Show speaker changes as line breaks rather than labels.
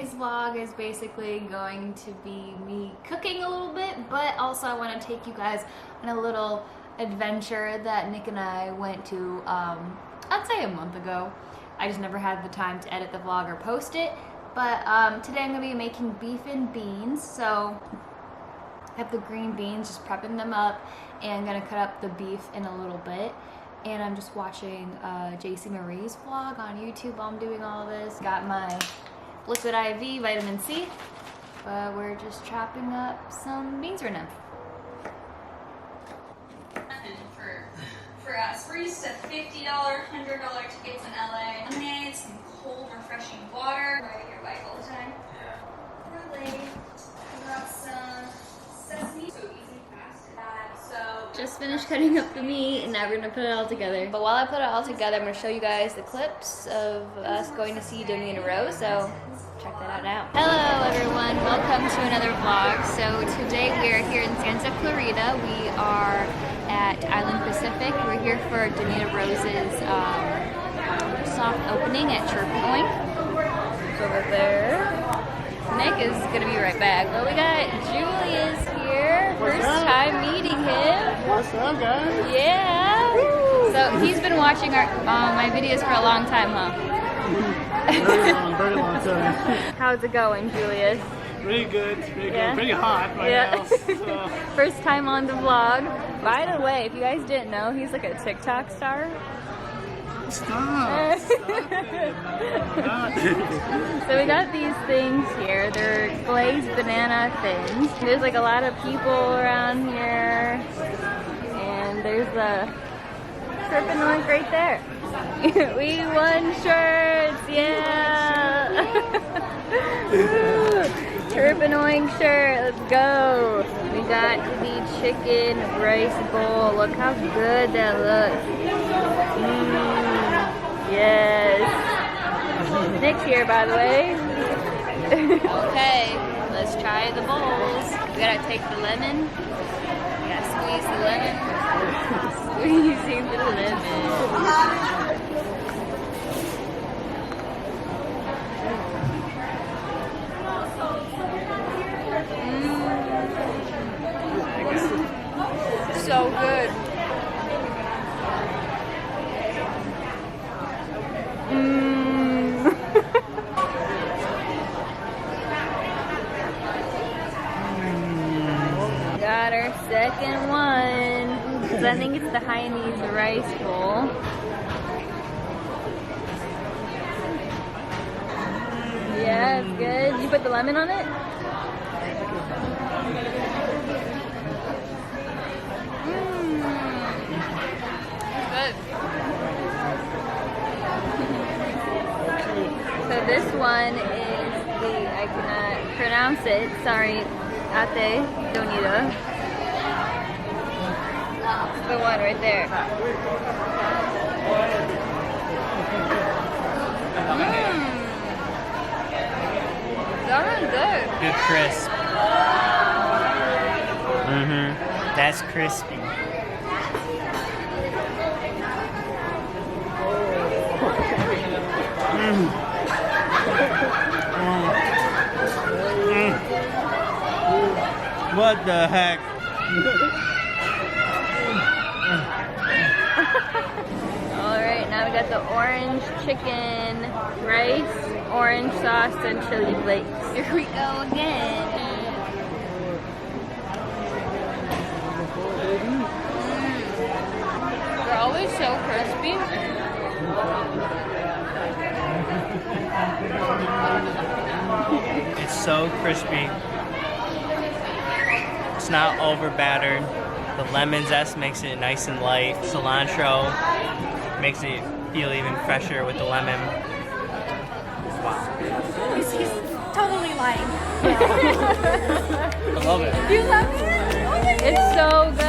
Today's vlog is basically going to be me cooking a little bit, but also I want to take you guys on a little adventure that Nick and I went to, I'd say a month ago. I just never had the time to edit the vlog or post it, but today I'm going to be making beef and beans. So I have the green beans, just prepping them up, and I'm going to cut up the beef in a little bit. And I'm just watching JC Marie's vlog on YouTube while I'm doing all this. Got my liquid IV, vitamin C, but we're just chopping up some beans right now.
For us, we're used to $50, $100 tickets in LA. Lemonade, some cold, refreshing water. Right at your bike all the time. Yeah. Really. We got some sesame. So easy, fast. So
Just finished cutting up the meat, and now we're gonna put it all together. But while I put it all together, I'm gonna show you guys the clips of us going to see Donita Rose. So check that out now. Hello everyone, welcome to another vlog. So today we are here in Santa Clarita. We are at Island Pacific. We're here for Donita Rose's soft opening at Chirp and Oink. It's over there. Nick is gonna be right back. But we got Julius here. First time meeting him.
What's up, guys?
Yeah. Woo. So he's been watching our my videos for a long time, huh?
Very long time.
How's it going, Julius?
Pretty good, pretty
Yeah.
good. Pretty hot right now. So.
First time on the vlog. By the way, if you guys didn't know, he's like a TikTok star.
Stop. Stop it.
So we got these things here. They're glazed banana thins. There's like a lot of people around here. And there's a Chirp and Oink right there. We won shirts, yeah! Chirp and Oink shirt, let's go! We got the chicken rice bowl. Look how good that looks. Yes. Nick's here, by the way. Okay, let's try the bowls. We gotta take the lemon. We gotta squeeze the lemon. Squeezing the lemon. So good. Got our second one. Because I think it's the Hainanese rice bowl. Yeah, it's good. Did you put the lemon on it? Good. So this one is the, I cannot pronounce it, sorry, Ate Donita. The one right there. That one's good.
Good crisp. That's crispy. What the heck?
Alright, now we got the orange chicken, rice, orange sauce, and chili flakes. Here we go again. They're always so crispy.
It's so crispy. It's not over battered. The lemon zest makes it nice and light. Cilantro makes it feel even fresher with the lemon. Wow.
he's totally lying.
I love it.
You love it? Oh my God.
It's so good.